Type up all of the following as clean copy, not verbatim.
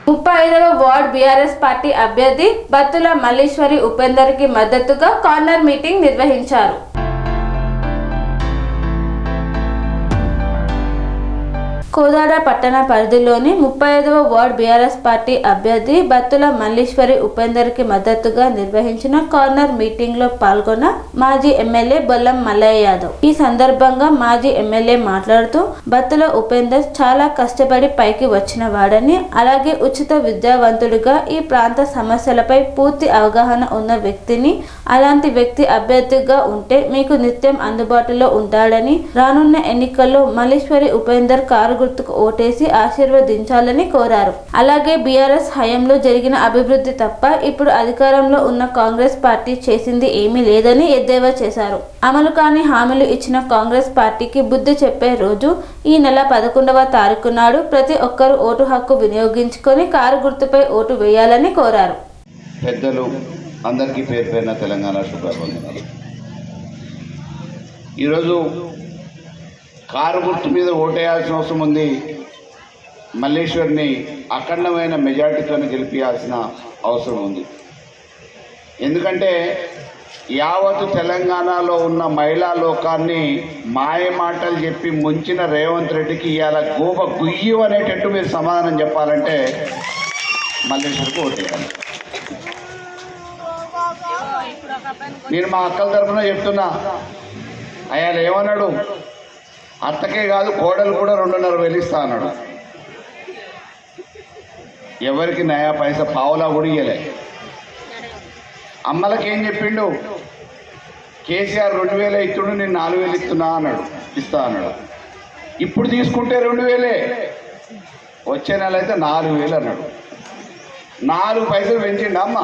35వ ward BRS party అభ్యర్థి బత్తుల మల్లీశ్వరి ఉపేందర్కి మద్దతుగా corner meeting నిర్వహించారు. కోదాడ పట్టణ పరిధిలోని 35వ వార్డ్ బీఆర్ఎస్ పార్టీ అభ్యర్థి బత్తుల మల్లీశ్వరి ఉపేందర్కి మద్దతుగా నిర్వహించిన కార్నర్ మీటింగ్ లో పాల్గొన్న మాజీ ఎమ్మెల్యే బొల్లం మల్లయ్య యాదవ్. ఈ సందర్భంగా మాజీ ఎమ్మెల్యే మాట్లాడుతూ బత్తుల ఉపేందర్ చాలా కష్టపడి పైకి వచ్చిన వాడని, అలాగే ఉచిత విద్యావంతుడిగా ఈ ప్రాంత సమస్యలపై పూర్తి అవగాహన ఉన్న వ్యక్తిని, అలాంటి వ్యక్తి అభ్యర్థిగా ఉంటే మీకు నిత్యం అందుబాటులో ఉంటాడని, రానున్న ఎన్నికల్లో మల్లీశ్వరి ఉపేందర్ కారు గుర్తుకు ఓటేసి ఆశీర్వదించాలని కోరారు. అలాగే బీఆర్ఎస్ హయాంలో జరిగిన అభివృద్ధి తప్ప ఇప్పుడు అధికారంలో ఉన్న కాంగ్రెస్ పార్టీ చేసింది ఏమీ లేదని ఎద్దేవా చేశారు. అమలు కాని హామీలు ఇచ్చిన కాంగ్రెస్ పార్టీకి బుద్ధి చెప్పే రోజు ఈ నెల 11వ తారీఖు నాడు ప్రతి ఒక్కరూ ఓటు హక్కు వినియోగించుకొని కారు గుర్తుపై ఓటు వేయాలని కోరారు. పెద్దలు అందరికీ పేరు పేరున తెలంగాణ శుభాకాంక్షలు. ఈరోజు కారు గుర్తు మీద ఓటేయాల్సిన అవసరం ఉంది. మల్లీశ్వరిని అఖండమైన మెజార్టీతో గెలిపించాల్సిన అవసరం ఉంది. ఎందుకంటే యావత్తు తెలంగాణలో ఉన్న మహిళా లోకాన్ని మాయ మాటలు చెప్పి ముంచిన రేవంత్ రెడ్డికి ఇవాళ గోప గుయ్యు అనేటట్టు మీరు సమాధానం చెప్పాలంటే మల్లీశ్వరికి ఓటేయాలి. నేను మా అక్కల తరఫున చెప్తున్నా, అయ్యాల ఏమన్నాడు, అత్తకే కాదు కోడలు కూడా 2.5 ఇస్తా అన్నాడు. ఎవరికి నయా పైసా పావులా కూడా ఇయ్యలే. అమ్మలకి ఏం చెప్పిండు, కేసీఆర్ 2,000 ఇస్తుండు, నేను 4,000 ఇస్తా అన్నాడు. ఇప్పుడు తీసుకుంటే 2,000, వచ్చే నెల అయితే 4,000 అన్నాడు. 4 పైసలు పెంచిండు అమ్మ.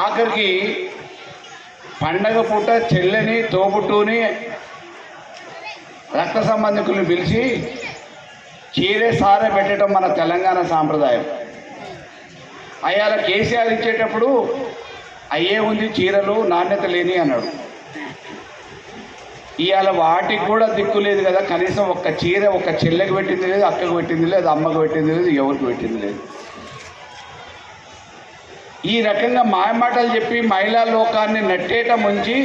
ఆఖరికి పండగ పూట చెల్లెని తోబుట్టుని రక్త సంబంధికులను పిలిచి చీరే సారే పెట్టడం మన తెలంగాణ సాంప్రదాయం. అయ్యాల కేసీఆర్ ఇచ్చేటప్పుడు అయ్యే ఉంది చీరలు నాణ్యత లేని అన్నాడు. ఇవాళ వాటికి కూడా దిక్కు లేదు కదా, కనీసం ఒక్క చీర ఒక్క చెల్లెకి పెట్టింది లేదు, అక్కకు పెట్టింది లేదు, అమ్మకు పెట్టింది లేదు, ఎవరికి పెట్టింది లేదు. ఈ రకంగా మాయమాటలు చెప్పి మహిళా లోకాన్ని నట్టేట ముంచి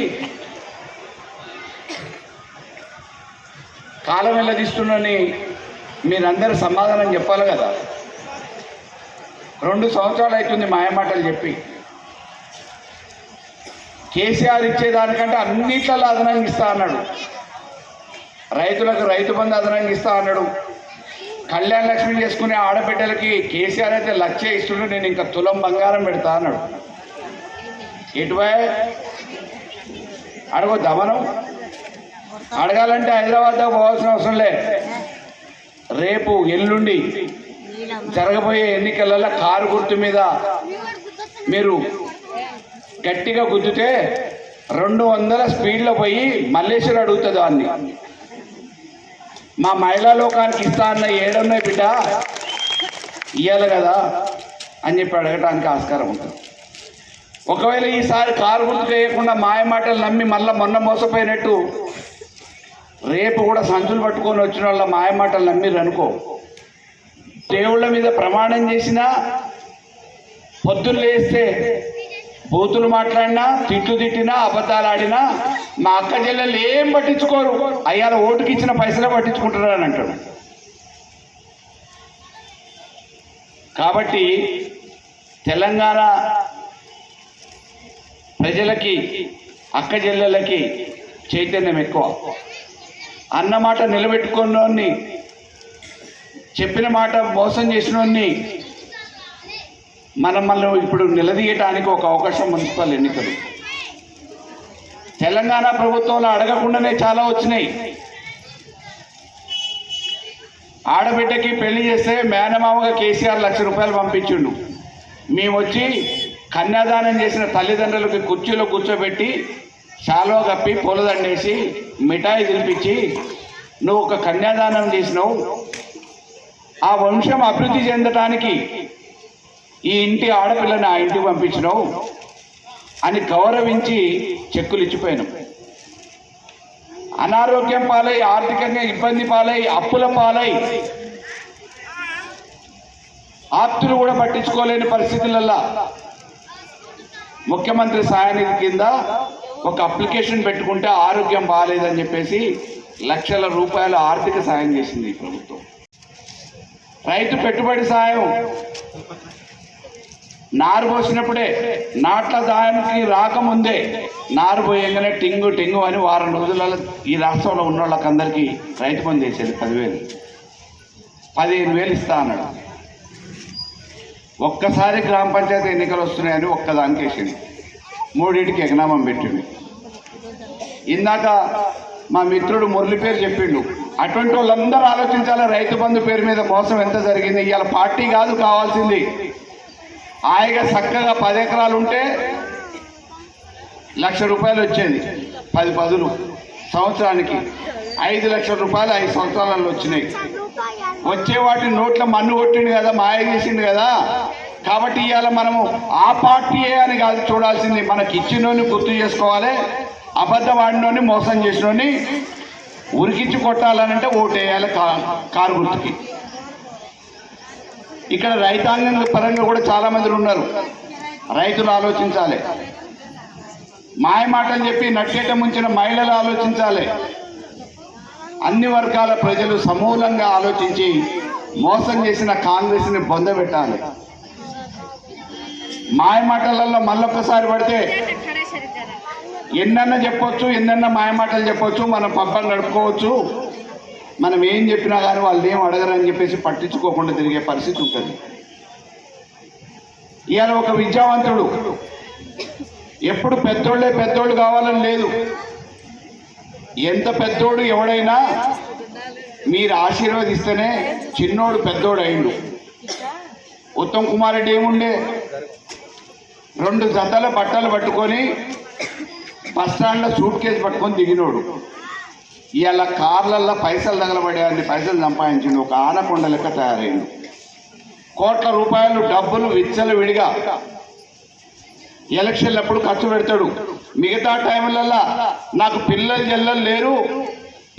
కాలం వెళ్ళదీస్తున్నని మీరందరూ సమాధానం చెప్పాలి కదా. 2 సంవత్సరాలు అవుతుంది మాయమాటలు చెప్పి. కేసీఆర్ ఇచ్చేదానికంటే అన్నిట్లలో అదనంగా ఇస్తా అన్నాడు. రైతులకు రైతు బంధు అదనంగా ఇస్తా అన్నాడు. కళ్యాణ లక్ష్మి చేసుకునే ఆడబిడ్డలకి కేసీఆర్ అయితే 1,00,000 ఇస్తుండే, నేను ఇంకా తులం బంగారం పెడతా అన్నాడు. ఎటువై అడగొద్దా మనం? అడగాలంటే హైదరాబాద్ దాకా పోవాల్సిన అవసరం లే. రేపు ఎల్లుండి జరగబోయే ఎన్నికలలో కారు గుర్తు మీద మీరు గట్టిగా గుద్దితే 200 స్పీడ్లో పోయి మల్లేశ్వరి అడుగుతుంది వాడిని, మా మహిళా లోకానికి ఇస్తా అన్న 7 ఉన్నాయి బిడ్డ ఇవ్వాలి కదా అని చెప్పి అడగటానికి ఆస్కారం ఉంటుంది. ఒకవేళ ఈసారి కారు గుర్తు చేయకుండా మాయ మాటలు నమ్మి మళ్ళీ మొన్న మోసపోయినట్టు రేపు కూడా సంచులు పట్టుకొని వచ్చిన వాళ్ళ మాయ మాటలు నమ్మిర్రు అనుకో, దేవుళ్ళ మీద ప్రమాణం చేసినా పొద్దున్న లేస్తే బూతులు మాట్లాడినా, తిట్లు తిట్టినా, అబద్ధాలు ఆడినా మా అక్క చెల్లెళ్ళు ఏం పట్టించుకోరు. అయ్యాల ఓటుకి ఇచ్చిన పైసలే పట్టించుకుంటారు అని అంటాడు. కాబట్టి తెలంగాణ ప్రజలకి అక్క చెల్లెళ్ళకి చైతన్యం ఎక్కువ. అన్నమాట నిలబెట్టుకున్నోన్ని, చెప్పిన మాట మోసం చేసినోన్ని మళ్ళీ ఇప్పుడు నిలదీయటానికి ఒక అవకాశం మున్సిపల్ ఎన్నికలు. తెలంగాణ ప్రభుత్వంలో అడగకుండానే చాలా వచ్చినాయి. ఆడబిడ్డకి పెళ్లి చేస్తే మేనమామగా కేసీఆర్ ₹1,00,000 పంపించిండు. మేము వచ్చి కన్యాదానం చేసిన తల్లిదండ్రులకి కుర్చీలో కూర్చోబెట్టి శాలువా కప్పి పూలదండేసి మిఠాయి తినిపించి నువ్వు ఒక కన్యాదానం చేసినావు, ఆ వంశం అభివృద్ధి చెందటానికి ఈ ఇంటి ఆడపిల్లని ఆ ఇంటికి పంపించినావు అని గౌరవించి చెక్కులు ఇచ్చిపోయినాం. అనారోగ్యం పాలై, ఆర్థికంగా ఇబ్బంది పాలై, అప్పుల పాలై, ఆప్తులు కూడా పట్టించుకోలేని పరిస్థితులల్లో ముఖ్యమంత్రి సహాయనిధి కింద ఒక అప్లికేషన్ పెట్టుకుంటే ఆరోగ్యం బాగాలేదని చెప్పేసి లక్షల రూపాయల ఆర్థిక సాయం చేసింది ఈ ప్రభుత్వం. రైతు పెట్టుబడి సాయం నారు పోసినప్పుడే, నాట్ల దానికి రాకముందే నారు పోయంగానే టింగు టింగు అని వారం రోజులలో ఈ రాష్ట్రంలో ఉన్న వాళ్ళకందరికీ రైతు బంధు చేసేది 10,000, 15,000 ఇస్తా అన్నాడు. ఒక్కసారి గ్రామ పంచాయతీ ఎన్నికలు వస్తున్నాయని ఒక్కదానికి వేసింది, 3 ఎగనామం పెట్టింది. ఇందాక మా మిత్రుడు మురళి పేరు చెప్పిండు. అటువంటి వాళ్ళందరూ ఆలోచించాలి, రైతు బంధు పేరు మీద మోసం ఎంత జరిగింది. ఇవాళ పార్టీ కాదు కావాల్సింది, హాయిగా చక్కగా 10 ఎకరాలు ఉంటే ₹1,00,000 వచ్చేది, 10 పదులు సంవత్సరానికి 5 లక్షల రూపాయలు 5 సంవత్సరాలలో వచ్చినాయి. వచ్చే వాటి నోట్ల మన్ను కొట్టిండు కదా, మాయ చేసిండు కదా. కాబట్టి ఇవాళ మనము ఆ పార్టీయే అని కాదు చూడాల్సింది, మనకి ఇచ్చినోని గుర్తు చేసుకోవాలి, అబద్ధం ఆడినోని మోసం చేసినోని ఉరికించి కొట్టాలనంటే ఓటేయాలి కారు గుర్తుకి. ఇక్కడ రైతాంగం పరంగా కూడా చాలా మంది ఉన్నారు, రైతులు ఆలోచించాలి. మాయ మాటలు చెప్పి నట్టేట ముంచిన మహిళలు ఆలోచించాలి. అన్ని వర్గాల ప్రజలు సమూలంగా ఆలోచించి మోసం చేసిన కాంగ్రెస్ని బొందబెట్టాలి. మాయ మాటలలో మళ్ళొక్కసారి పడితే ఎన్నన్నా చెప్పొచ్చు, ఎన్నన్నా మాయ మాటలు చెప్పొచ్చు, మనం పబ్బం గడుపుకోవచ్చు, మనం ఏం చెప్పినా కానీ వాళ్ళు ఏం అడగరని చెప్పేసి పట్టించుకోకుండా తిరిగే పరిస్థితి ఉంటుంది. ఇవాళ ఒక విద్యావంతుడు ఎప్పుడు పెద్దోళ్ళు కావాలని లేదు. ఎంత పెద్దోడు ఎవడైనా మీరు ఆశీర్వదిస్తేనే చిన్నోడు పెద్దోడు అయిండు. ఉత్తమ్ కుమార్ రెడ్డి ఏముండే, 2 జతల బట్టలు పట్టుకొని బస్ స్టాండ్లో సూట్ కేసు పట్టుకొని దిగినోడు. ఇవాళ కార్లల్లో పైసలు తగలబడేయాన్ని పైసలు సంపాదించిండు, ఒక ఆనకొండ లెక్క తయారైండు. కోట్ల రూపాయలు డబ్బులు విచ్చలు విడిగా ఎలక్షన్లప్పుడు ఖర్చు పెడతాడు. మిగతా టైంలల్లో నాకు పిల్లలు జల్లలు లేరు,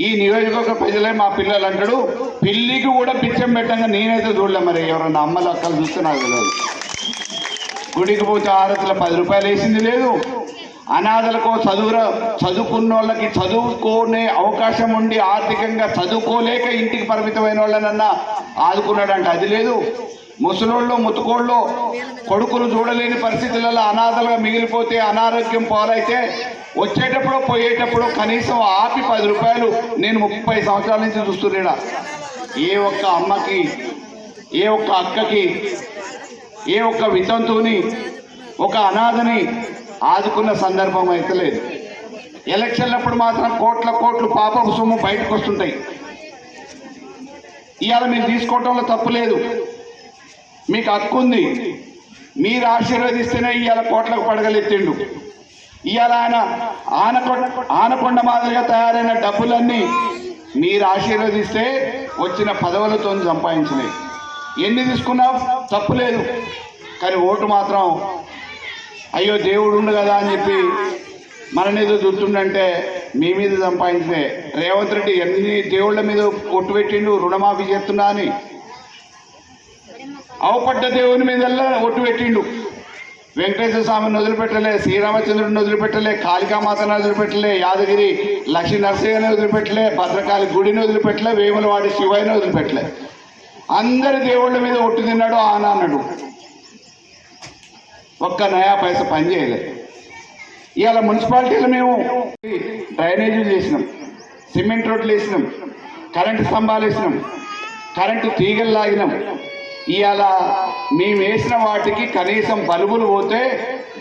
ఈ నియోజకవర్గ ప్రజలే మా పిల్లలు అంటాడు. పిల్లికి కూడా పిచ్చం పెట్టంగా నేనైతే చూడలే, మరి ఎవరన్నా అమ్మలు అక్కలు చూస్తే నాకు తెలియదు. గుడికి పోతే ఆరతుల 10 రూపాయలు వేసింది లేదు. అనాథలకు చదువుకున్న వాళ్ళకి చదువుకునే అవకాశం ఉండి ఆర్థికంగా చదువుకోలేక ఇంటికి పరిమితమైన వాళ్ళనన్నా ఆదుకున్నాడంటే అది లేదు. ముసలోళ్ళు ముతుకోళ్ళు కొడుకులు చూడలేని పరిస్థితులలో అనాథలుగా మిగిలిపోతే, అనారోగ్యం పాలైతే వచ్చేటప్పుడు పోయేటప్పుడు కనీసం ఆపి 10 రూపాయలు నేను 30 సంవత్సరాల నుంచి చూస్తున్నాడా. ఏ ఒక్క అమ్మకి, ఏ ఒక్క అక్కకి, ఏ ఒక్క వితంతువుని, ఒక అనాథని ఆదుకున్న సందర్భం అయితే లేదు. ఎలక్షన్లప్పుడు మాత్రం కోట్లు పాపపు సొమ్ము బయటకు వస్తుంటాయి. ఇవాళ మీరు తీసుకోవటంలో తప్పు లేదు, మీకు హక్కు ఉంది. మీరు ఆశీర్వదిస్తేనే ఇవాళ కోట్లకు పడగలెత్తిండు. ఇవాళ ఆయన ఆనకొండ మాదిరిగా తయారైన డబ్బులన్నీ మీరు ఆశీర్వదిస్తే వచ్చిన పదవులతో సంపాదించినాయి. ఎన్ని తీసుకున్నావు తప్పు లేదు, కానీ ఓటు మాత్రం అయ్యో దేవుడు ఉండు కదా అని చెప్పి మననేదో చూస్తుండంటే మీ మీద సంపాదించినే. రేవంత్ రెడ్డి ఎన్ని దేవుళ్ళ మీద ఒట్టు పెట్టిండు, రుణమాఫీ చేస్తున్నా అని. అవపడ్డ దేవుని మీదల్లా ఒట్టు పెట్టిండు. వెంకటేశ్వర స్వామిని వదిలిపెట్టలే, శ్రీరామచంద్రుడిని వదిలిపెట్టలే, కాళికామాతను వదిలిపెట్టలే, యాదగిరి లక్ష్మీ నరసింహని వదిలిపెట్టలే, భద్రకాళి గుడిని వదిలిపెట్టలే, వేములవాడి శివయ్యని వదిలిపెట్టలే. అందరి దేవుళ్ళ మీద ఒట్టు తిన్నాడు, ఆనా అన్నాడు. ఒక్క నయా పైసా పని చేయలేదు. ఇవాళ మున్సిపాలిటీలో మేము డ్రైనేజీలు చేసినాం, సిమెంట్ రోడ్లు వేసినాం, కరెంటు స్తంభాలు వేసినాం, కరెంటు తీగలు లాగినాం. ఇవాళ మేము వేసిన వాటికి కనీసం బల్బులు పోతే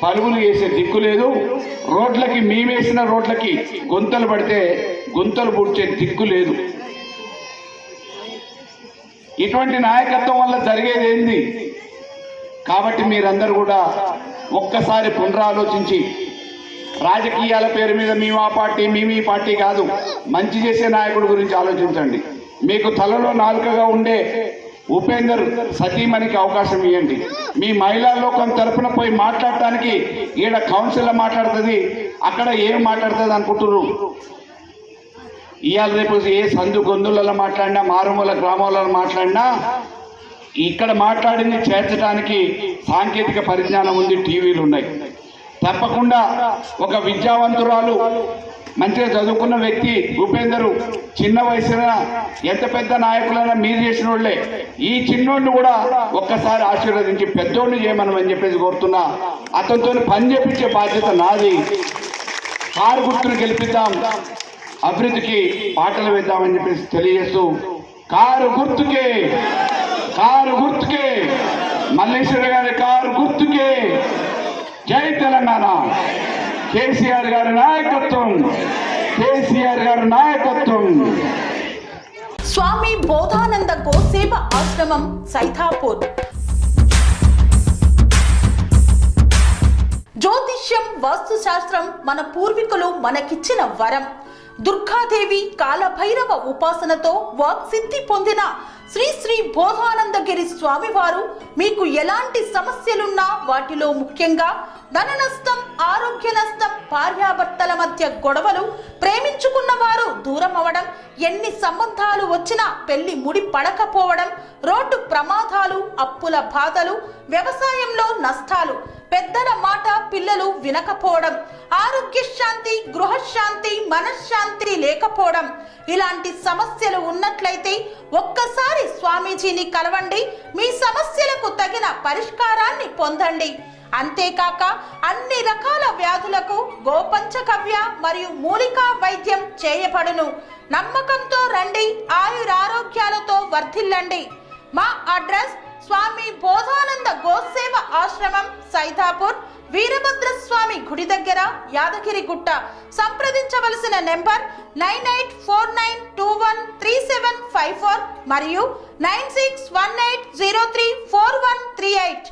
బల్బులు వేసే దిక్కు లేదు. రోడ్లకి మేము వేసిన రోడ్లకి గుంతలు పడితే గుంతలు పుట్టే దిక్కు లేదు. ఇటువంటి నాయకత్వం వల్ల జరిగేది ఏంది? కాబట్టి మీరందరూ కూడా ఒక్కసారి పునరాలోచించి, రాజకీయాల పేరు మీద మేము ఆ పార్టీ మేము ఈ పార్టీ కాదు, మంచి చేసే నాయకుడి గురించి ఆలోచించండి. మీకు తలలో నాలుకగా ఉండే ఉపేందర్ సతీమణికి అవకాశం ఇవ్వండి. మీ మహిళా లోకం తరఫున పోయి మాట్లాడటానికి ఈడ కౌన్సిల్లో మాట్లాడుతుంది, అక్కడ ఏం మాట్లాడుతుంది అనుకుంటున్నారు. ఇవాళ రేపు ఏ సందు గొంతులలో మాట్లాడినా, మారుమూల గ్రామాలలో మాట్లాడినా ఇక్కడ మాట్లాడింది చేర్చడానికి సాంకేతిక పరిజ్ఞానం ఉంది, టీవీలు ఉన్నాయి. తప్పకుండా ఒక విద్యావంతురాలు, మంచిగా చదువుకున్న వ్యక్తి ఉపేందరు చిన్న వయసున ఎంత పెద్ద నాయకులైనా మీరు చేసిన వాళ్ళే. ఈ చిన్నోడిని కూడా ఒక్కసారి ఆశీర్వదించి పెద్దోడిని చేయమని చెప్పేసి కోరుతున్నా. అతనితో పని చేపించే బాధ్యత నాది. కారు గుర్తును గెలిపిద్దాం, అభివృద్ధికి పాటలు వేద్దామని చెప్పేసి తెలియజేస్తూ, కారు గుర్తుకే, కారు గుర్తుకే, మల్లేశ్వర గారి కారు గుర్తుకే, జై తెలంగాణ. కేసీఆర్ గారి నాయకత్వం, కేసీఆర్ గారి నాయకత్వం. స్వామి బోధానంద గోసేవ ఆశ్రమం సైథాపూర్. జ్యోతిష్యం, వాస్తుశాస్త్రం మన పూర్వీకులు మనకిచ్చిన వరం. దుర్గాదేవి, కాలభైరవ ఉపాసనతో వాక్సిద్ధి పొందిన శ్రీ శ్రీ బోధానందగిరి స్వామివారు మీకు ఎలాంటి సమస్యలున్నా, వాటిలో ముఖ్యంగా ధన నష్టం, ఆరోగ్య నష్టం, భార్యాభర్తల మధ్య గొడవలు, ప్రేమించుకున్న వారు దూరం అవడం, ఎన్ని సంబంధాలు వచ్చినా పెళ్లి ముడి పడకపోవడం, రోడ్డు ప్రమాదాలు, అప్పుల బాధలు, వ్యవసాయంలో నష్టాలు, పెద్దల మాట పిల్లలు వినకపోవడం, ఆరోగ్య శాంతి, గృహశాంతి, మనశ్శాంతి లేకపోవడం, ఇలాంటి సమస్యలు ఉన్నట్లయితే ఒక్కసారి స్వామీజీని కలవండి. మీ సమస్యలకు తగిన పరిష్కారాన్ని పొందండి. అంతేకాక అన్ని రకాల వ్యాధులకు గోపంచగవ్య మరియు మూలికా వైద్యం చేయబడును. నమ్మకంతో రండి, ఆయురారోగ్యాలతో వర్ధిల్లండి. మా అడ్రస్ స్వామి బోధానంద గోసేవ ఆశ్రమం, సైథాపూర్, వీరభద్రస్వామి గుడి దగ్గర, యాదగిరిగుట్ట. సంప్రదించవలసిన నెంబర్ 9849213754 మరియు 9618034138.